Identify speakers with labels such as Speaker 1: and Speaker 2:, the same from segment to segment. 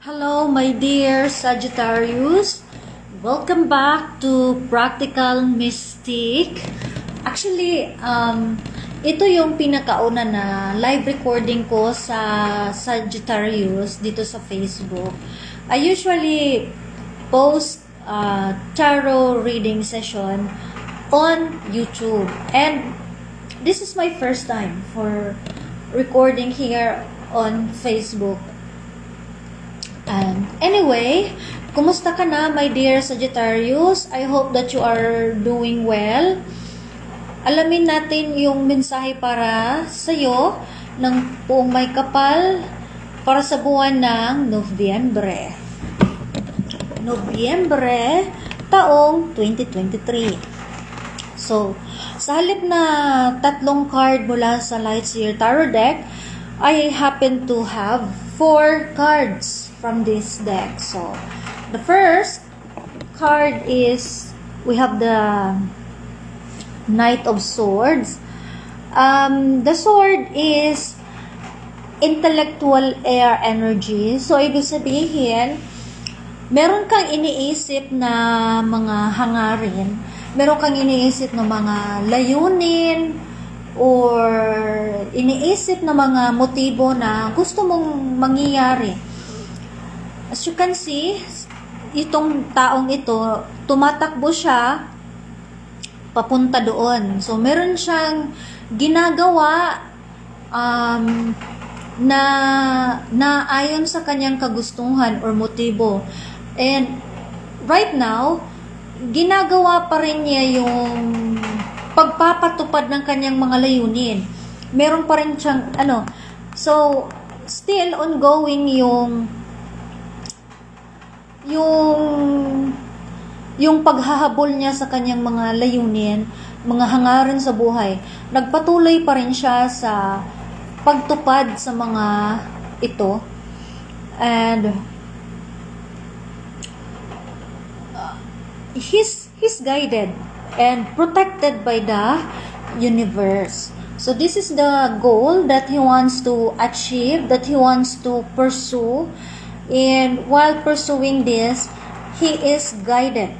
Speaker 1: Hello, my dear Sagittarius. Welcome back to Practical Mystic. Actually, ito yung pinakauna na live recording ko sa Sagittarius dito sa Facebook. I usually post tarot reading session on YouTube. And this is my first time for recording here on Facebook. Anyway, kumusta ka na, my dear Sagittarius? I hope that you are doing well. Alamin natin yung mensahe para sa'yo ng Puong May Kapal para sa buwan ng Nobyembre. Nobyembre, taong 2023. So, sa halip na tatlong card mula sa Lightseer Tarot deck, I happen to have 4 cards from this deck. So, the first card is, we have the Knight of Swords. The sword is intellectual air energy. So, ibig sabihin, meron kang iniisip na mga hangarin, meron kang iniisip na mga layunin, or iniisip na mga motibo na gusto mong mangyayari. As you can see, itong taong ito, tumatakbo siya papunta doon. So, meron siyang ginagawa na ayon sa kanyang kagustuhan or motibo. And right now, ginagawa pa rin niya yung pagpapatupad ng kanyang mga layunin. Meron pa rin siyang, so, still ongoing yung paghahabol niya sa kanyang mga layunin, mga hangarin sa buhay. Nagpatuloy pa rin siya sa pagtupad sa mga ito. And he's guided and protected by the universe. So this is the goal that he wants to achieve, that he wants to pursue. And while pursuing this, he is guided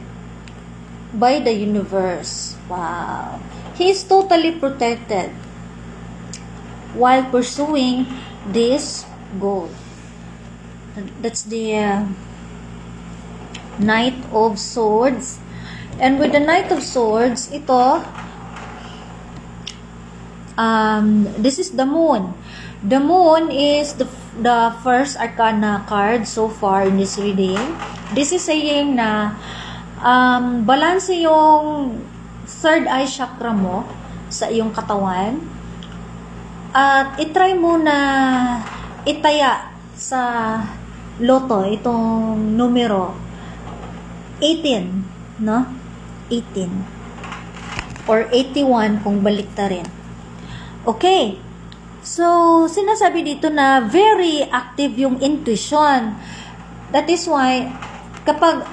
Speaker 1: by the universe. Wow. He is totally protected while pursuing this goal. That's the Knight of Swords. And with the Knight of Swords, ito, this is the Moon. The Moon is the first arcana card so far in this reading. This is saying na balance yung third eye chakra mo sa iyong katawan. At itry mo na itaya sa loto itong numero 18, no? 18 or 81 kung baliktarin. Okay. So, sinasabi dito na very active yung intuition. That is why, kapag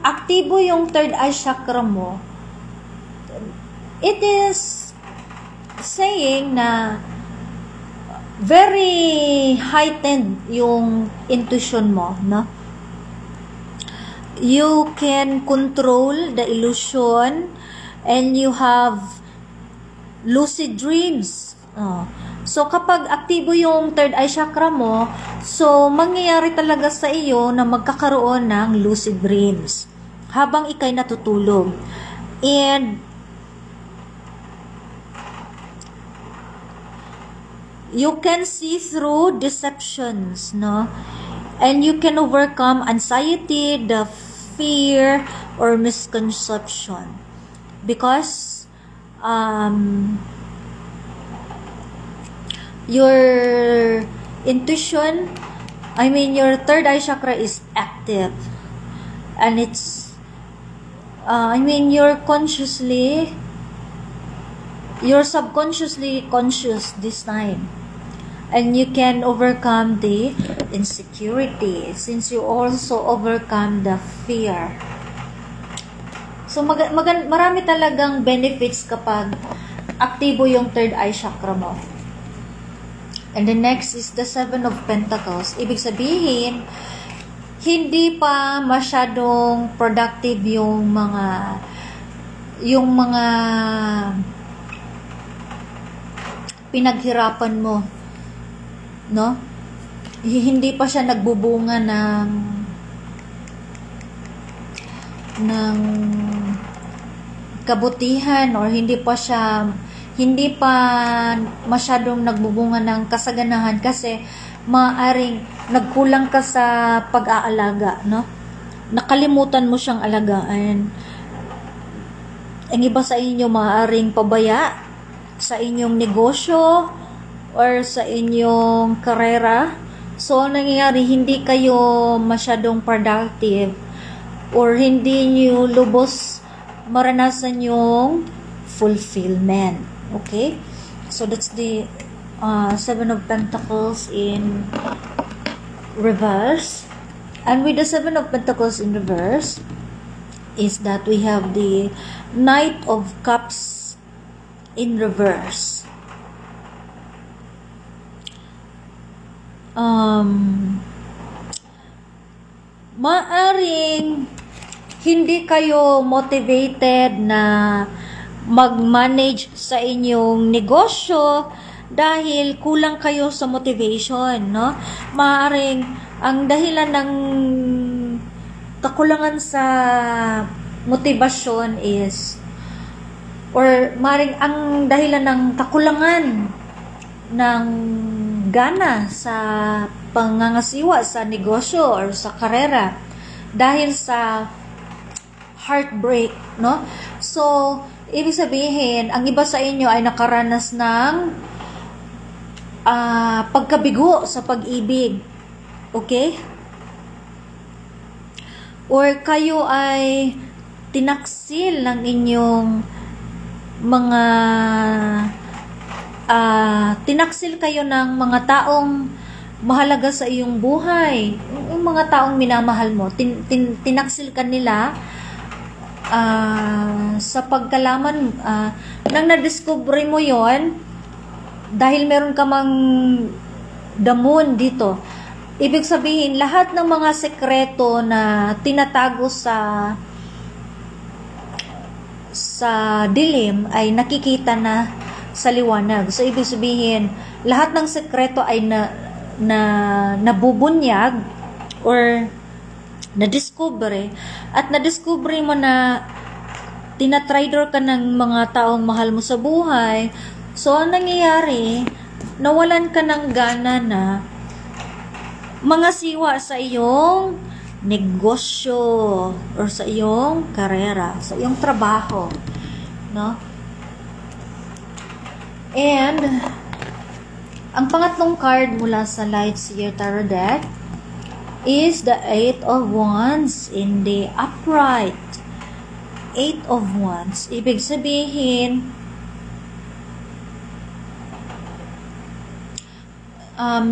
Speaker 1: aktibo yung third eye chakra mo, it is saying na very heightened yung intuition mo, no? You can control the illusion and you have lucid dreams. So, kapag aktibo yung third eye chakra mo, so, mangyayari talaga sa iyo na magkakaroon ng lucid dreams habang ikay natutulog. And, you can see through deceptions, no? And you can overcome anxiety, the fear, or misconception. Because, your intuition, your third eye chakra is active, and it's you're subconsciously conscious this time, and you can overcome the insecurity since you also overcome the fear. So marami talagang benefits kapag aktibo yung third eye chakra mo. And the next is the Seven of Pentacles. Ibig sabihin, hindi pa masyadong productive yung mga pinaghirapan mo, no? Hindi pa siya nagbubunga ng kabutihan, or hindi pa masyadong nagbubunga ng kasaganahan kasi maaring nagkulang ka sa pag-aalaga, no? Nakalimutan mo siyang alagaan. Ang iba sa inyo maaring pabaya sa inyong negosyo or sa inyong karera. So, nangyayari, hindi kayo masyadong productive or hindi nyo lubos maranasan yung fulfillment. Okay? So, that's the Seven of Pentacles in reverse. And with the Seven of Pentacles in reverse is that we have the Knight of Cups in reverse. Maaring hindi kayo motivated na mag-manage sa inyong negosyo dahil kulang kayo sa motivation, no? Maaring ang dahilan ng kakulangan sa motivasyon is, or maaring ang dahilan ng kakulangan ng gana sa pangangasiwa sa negosyo or sa karera dahil sa heartbreak, no? So, ibig sabihin, ang iba sa inyo ay nakaranas ng pagkabigo sa pag-ibig. Okay? Or kayo ay tinaksil ng inyong mga tinaksil kayo ng mga taong mahalaga sa iyong buhay. Yung mga taong minamahal mo, tinaksil ka nila sa pagkalaman nang nadiscovery mo yon dahil meron ka mang damon dito. Ibig sabihin, lahat ng mga sekreto na tinatago sa dilim ay nakikita na sa liwanag. So, ibig sabihin, lahat ng sekreto ay nabubunyag or na-discover at na-discover mo na tinatrader ka ng mga taong mahal mo sa buhay. So, ang nangyayari, nawalan ka ng gana na mangasiwa sa iyong negosyo or sa iyong karera, sa iyong trabaho, no? And ang pangatlong card mula sa Lightseer Tarot deck is the Eight of Wands in the upright. Eight of Wands. Ibig sabihin,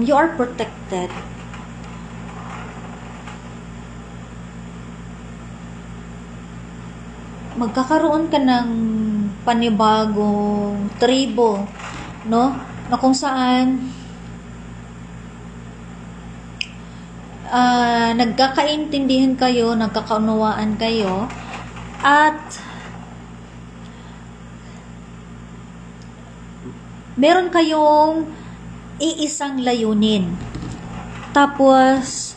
Speaker 1: you are protected. Magkakaroon ka ng panibagong tribo, no? Na kung saan nagkakaintindihan kayo, nagkakaunawaan kayo, at meron kayong iisang layunin. Tapos,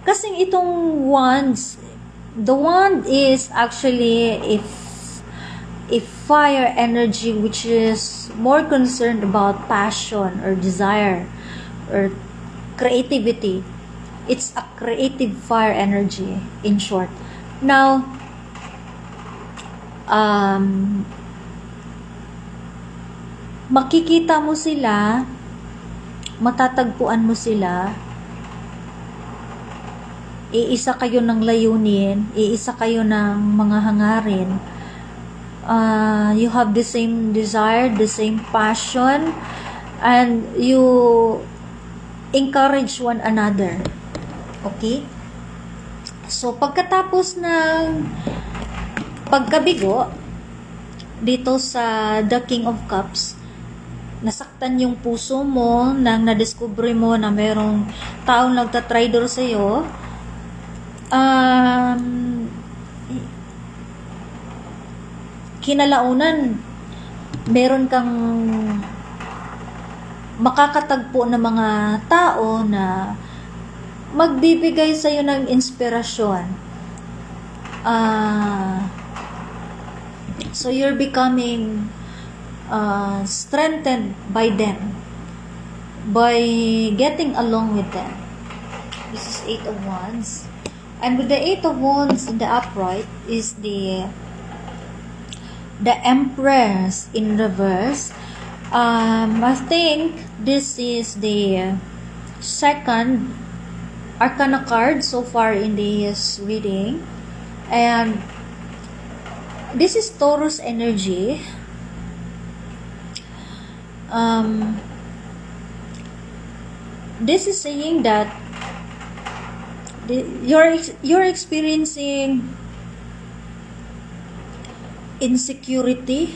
Speaker 1: kasing itong wands, the wand is actually a fire energy which is more concerned about passion or desire or creativity. It's a creative fire energy, in short. Now, makikita mo sila, matatagpuan mo sila, iisa kayo ng layunin, iisa kayo ng mga hangarin. You have the same desire, the same passion, and you encourage one another. Okay? So, pagkatapos ng pagkabigo dito sa The King of Cups, nasaktan yung puso mo nang nadiskubre mo na merong taong nagtatraidor sa'yo, kinalaunan, meron kang makakatagpo na mga tao na magbibigay sa'yo ng inspirasyon. So you're becoming strengthened by them, by getting along with them. This is 8 of Wands. And with the 8 of Wands in the upright is the Empress in reverse. I think this is the second Arcana card so far in this reading. And this is Taurus energy. This is saying that you're experiencing insecurity.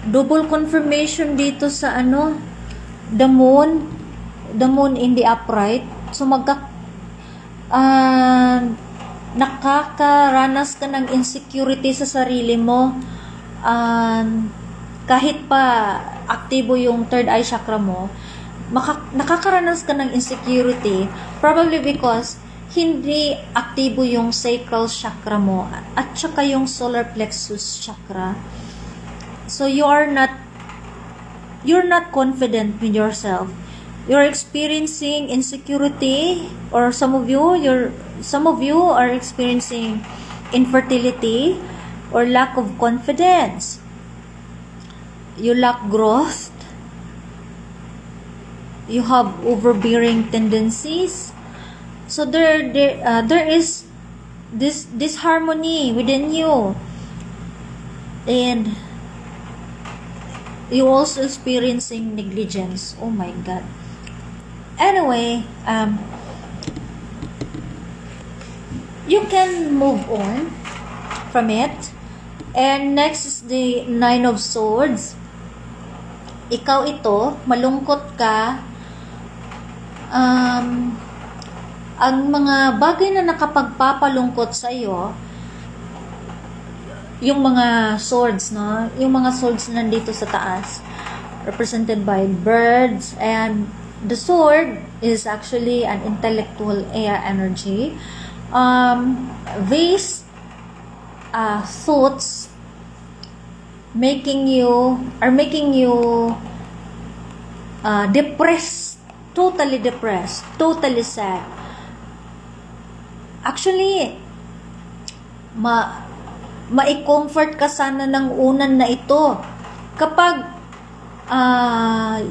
Speaker 1: Double confirmation dito sa the moon in the upright. So nakakaranas ka ng insecurity sa sarili mo, kahit pa aktibo yung third eye chakra mo, nakakaranas ka ng insecurity, probably because hindi aktibo yung sacral chakra mo at saka yung solar plexus chakra. So you're not confident with yourself. You're experiencing insecurity, or some of you are experiencing infertility or lack of confidence. You lack growth. You have overbearing tendencies. So there is this disharmony within you, and you also experiencing negligence. Oh my God. Anyway, you can move on from it. And next is the 9 of Swords. Ikaw ito, malungkot ka. Ang mga bagay na nakapagpapalungkot sa iyo, yung mga swords, no? Yung mga swords na nandito sa taas, represented by birds, and the sword is actually an intellectual air energy. These thoughts making you depressed, totally sad. Actually, ma-comfort ka sana ng unan na ito. Kapag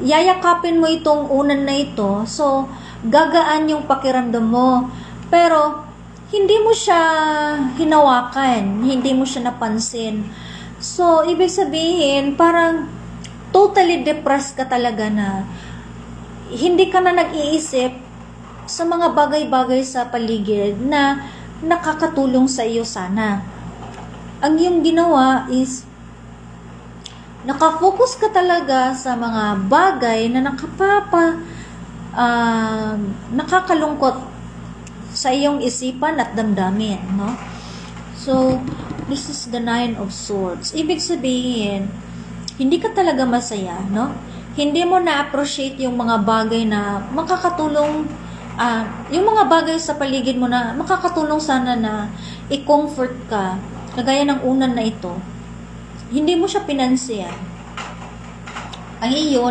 Speaker 1: yayakapin mo itong unan na ito, so gagaan yung pakiramdam mo. Pero hindi mo siya hinawakan, hindi mo siya napansin. So ibig sabihin, parang totally depressed ka talaga na hindi ka na nag-iisip sa mga bagay-bagay sa paligid na nakakatulong sa iyo sana. Ang iyong ginawa is nakafocus ka talaga sa mga bagay na nakakalungkot sa iyong isipan at damdamin, no? So, this is the 9 of Swords. Ibig sabihin, hindi ka talaga masaya, no? Hindi mo na-appreciate yung mga bagay na makakatulong, yung mga bagay sa paligid mo na makakatulong sana na i-comfort ka, kagaya ng unan na ito. Hindi mo siya pinansiyan. Ang iyo,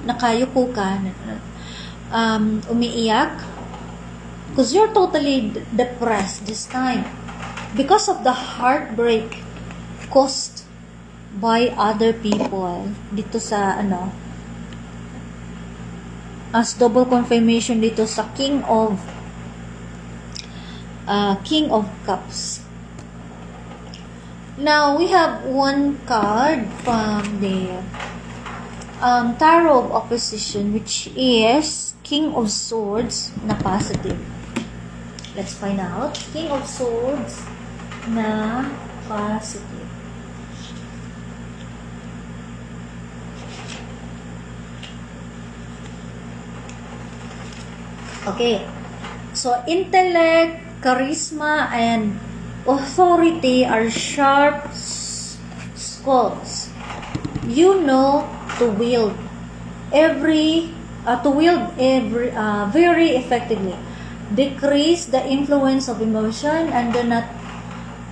Speaker 1: nakayuko ka, umiiyak, because you're totally depressed this time because of the heartbreak caused by other people. Dito sa as double confirmation dito sa King of Cups. Now we have one card from the Tarot of Opposition, which is King of Swords na positive. Let's find out. King of Swords na positive. Okay. So, intellect, charisma, and authority are sharp skulls. You know to wield every very effectively. Decrease the influence of emotion and do not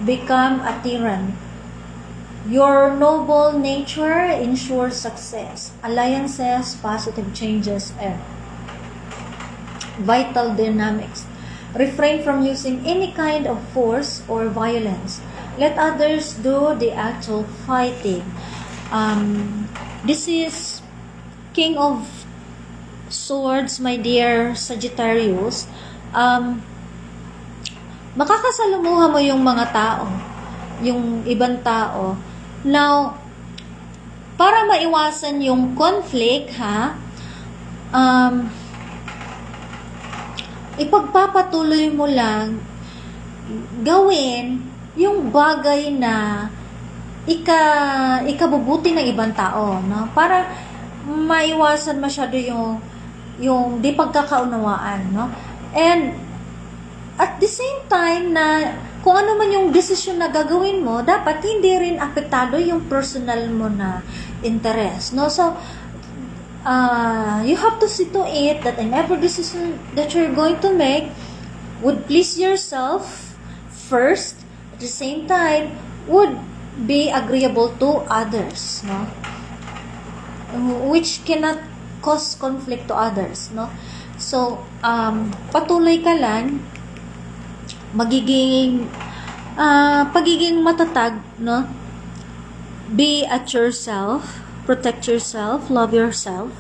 Speaker 1: become a tyrant. Your noble nature ensures success, alliances, positive changes, and vital dynamics. Refrain from using any kind of force or violence. Let others do the actual fighting. This is King of Swords, my dear Sagittarius. Makakasalamuha mo yung mga tao, yung ibang tao. Now, para maiwasan yung conflict, ipagpapatuloy mo lang gawin yung bagay na ikabubuti ng ibang tao, no? Para maiwasan masyado yung di pagkakaunawaan, no? And at the same time na kung ano man yung desisyon na gagawin mo, dapat hindi rin apektado yung personal mo na interest, no? So you have to see to it that in every decision that you're going to make would please yourself first, at the same time would be agreeable to others, no? Which cannot cause conflict to others, no? So patuloy ka lang, pagiging matatag, no? Be at yourself, protect yourself, love yourself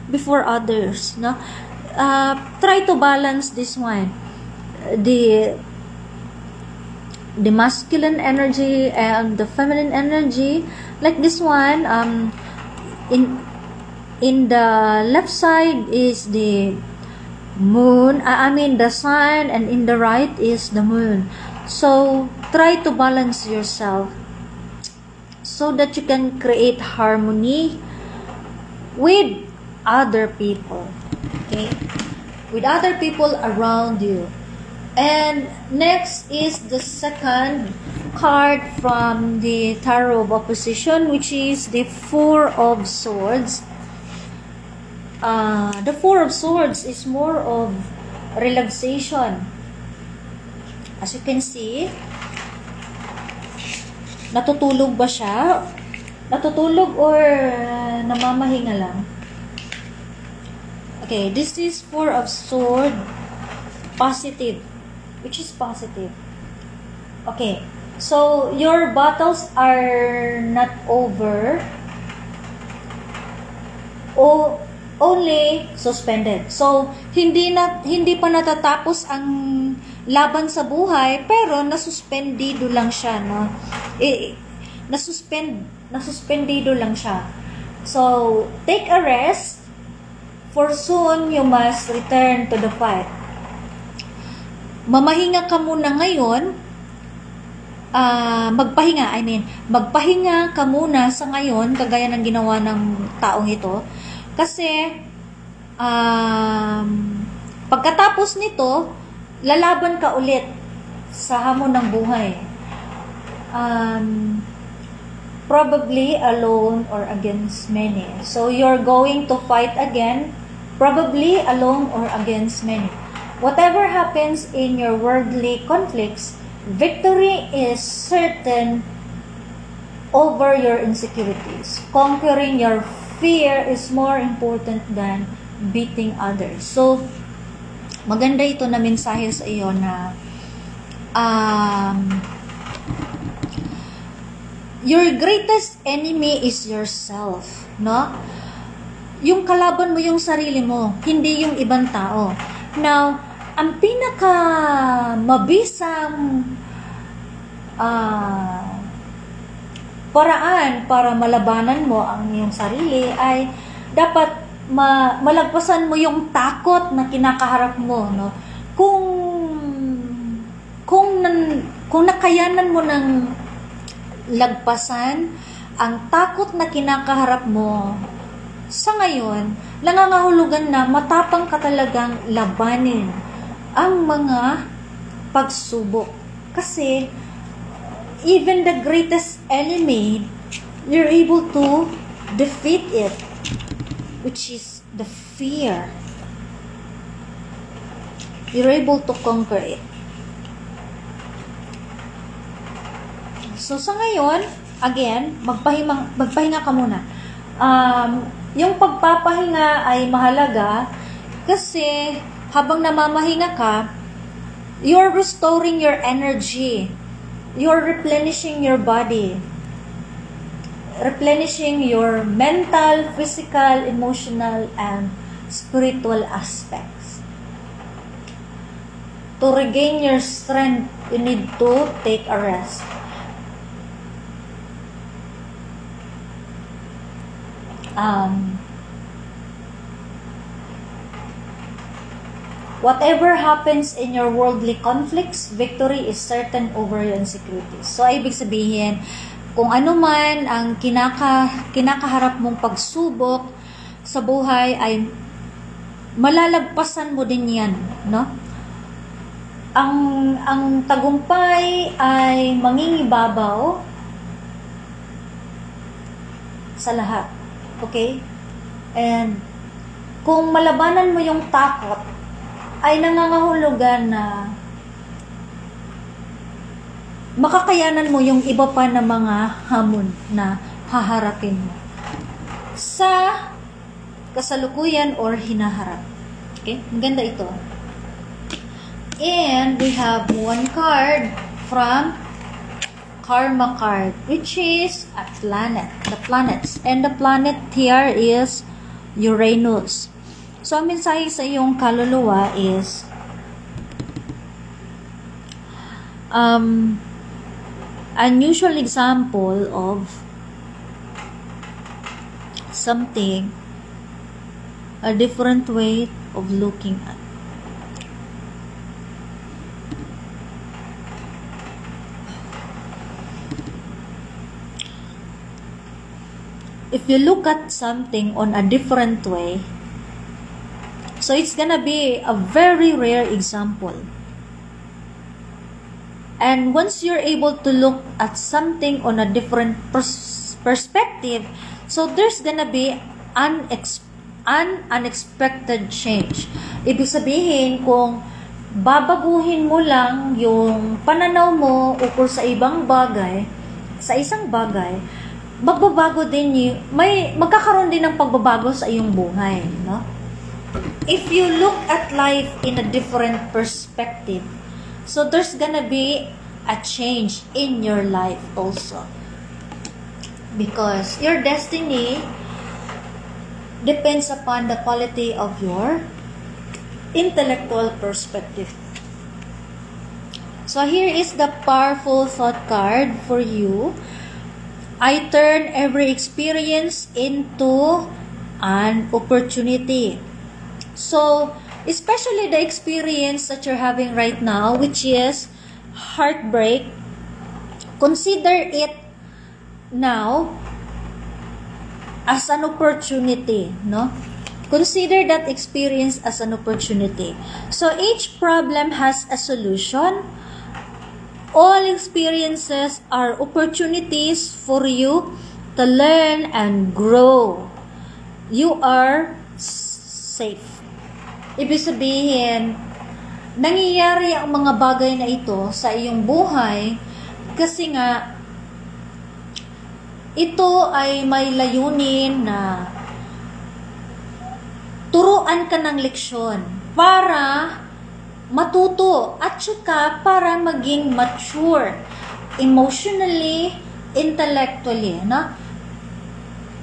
Speaker 1: before others, no? Try to balance this one, the masculine energy and the feminine energy. Like this one, in the left side is the moon, the sun, and in the right is the moon. So try to balance yourself so that you can create harmony with other people, okay? With other people around you. And next is the second card from the Tarot of Opposition, which is the Four of Swords. The Four of Swords is more of relaxation. As you can see, natutulog ba siya? Natutulog or namamahinga lang? Okay, this is Four of Swords, positive. Which is positive. Okay, so your battles are not over, o only suspended. So hindi pa natatapos ang laban sa buhay, pero nasuspendido lang siya, no? Nasuspendido lang siya. So take a rest, for soon you must return to the fight. Mamahinga ka muna ngayon, magpahinga ka muna sa ngayon, kagaya ng ginawa ng taong ito. Kasi, pagkatapos nito, lalaban ka ulit sa hamon ng buhay. Probably alone or against many. So, you're going to fight again, probably alone or against many. Whatever happens in your worldly conflicts, victory is certain over your insecurities. Conquering your fear is more important than beating others. So, maganda ito na mensahe sa iyo na your greatest enemy is yourself, no? Yung kalaban mo yung sarili mo, hindi yung ibang tao. Now, ang pinaka mabisang paraan para malabanan mo ang iyong sarili ay dapat malagpasan mo yung takot na kinakaharap mo, no? Kung nakayanan mo ng lagpasan ang takot na kinakaharap mo, Sa ngayon, nangangahulugan na matapang ka talagang labanin ang mga pagsubok. Kasi, even the greatest enemy, you're able to defeat it, which is the fear. You're able to conquer it. So, sa ngayon, again, magpahinga ka muna. Yung pagpapahinga ay mahalaga kasi habang namamahinga ka, you're restoring your energy. You're replenishing your body. Replenishing your mental, physical, emotional, and spiritual aspects. To regain your strength, you need to take a rest. Whatever happens in your worldly conflicts, victory is certain over your insecurities. So, ibig sabihin, kung ano man ang kinakaharap mong pagsubok sa buhay, ay malalagpasan mo din yan, no? Ang tagumpay ay mangingibabaw sa lahat. Okay? And kung malabanan mo yung takot, ay nangangahulugan na makakayanan mo yung iba pa na mga hamon na haharapin mo sa kasalukuyan or hinaharap. Okay? Maganda ito. And we have one card from Karma card, which is a planet, the planets. And the planet here is Uranus. So, ang mensahe sa iyong kaluluwa is unusual example of something, a different way of looking at. If you look at something on a different way, so it's gonna be a very rare example. And once you're able to look at something on a different perspective, so there's gonna be an unexpected change. Ibig sabihin, kung babaguhin mo lang yung pananaw mo ukol sa ibang bagay, sa isang bagay, magbabago din magkakaroon din ng pagbabago sa iyong buhay, no? If you look at life in a different perspective, so there's gonna be a change in your life also. Because your destiny depends upon the quality of your intellectual perspective. So here is the powerful thought card for you. I turn every experience into an opportunity. So, especially the experience that you're having right now, which is heartbreak, consider it now as an opportunity, no? Consider that experience as an opportunity. So, each problem has a solution. All experiences are opportunities for you to learn and grow. You are safe. Ibig sabihin, nangyayari ang mga bagay na ito sa iyong buhay kasi nga ito ay may layunin na turuan ka ng leksyon para matuto at saka para maging mature emotionally, intellectually, no?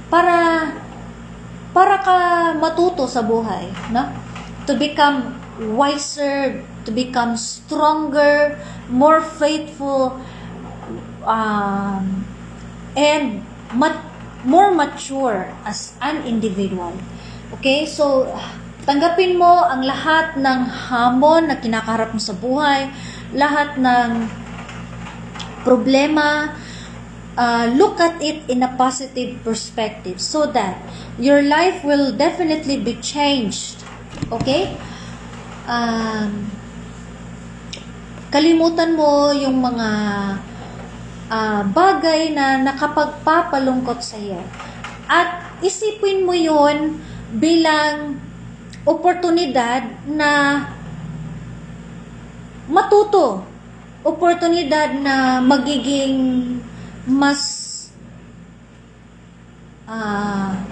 Speaker 1: Para ka matuto sa buhay, no? To become wiser, to become stronger, more faithful, and more mature as an individual. Okay? So, tanggapin mo ang lahat ng hamon na kinakaharap mo sa buhay, lahat ng problema, look at it in a positive perspective so that your life will definitely be changed. Okay? Kalimutan mo yung mga bagay na nakapagpapalungkot sa iyo. At isipin mo yon bilang oportunidad na matuto. Oportunidad na magiging mas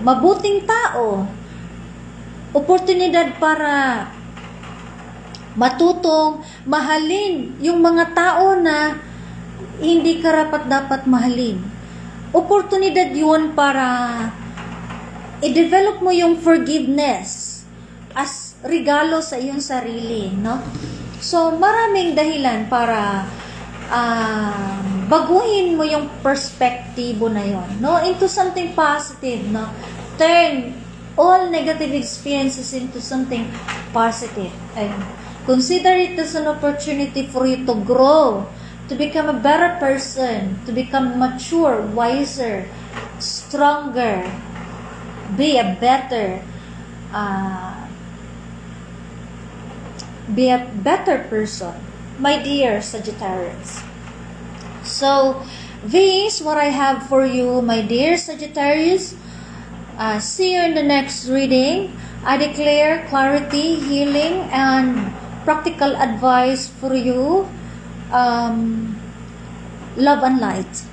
Speaker 1: mabuting tao. Oportunidad para matutong mahalin yung mga tao na hindi karapat-dapat mahalin. Oportunidad yun para i-develop mo yung forgiveness as regalo sa iyong sarili, no? So, maraming dahilan para baguhin mo yung perspektibo na yon, no, into something positive, no. Turn all negative experiences into something positive and consider it as an opportunity for you to grow, to become a better person, to become mature, wiser, stronger, be a better person, my dear Sagittarius. So, this is what I have for you, my dear Sagittarius. See you in the next reading. I declare clarity, healing, and practical advice for you. Love and light.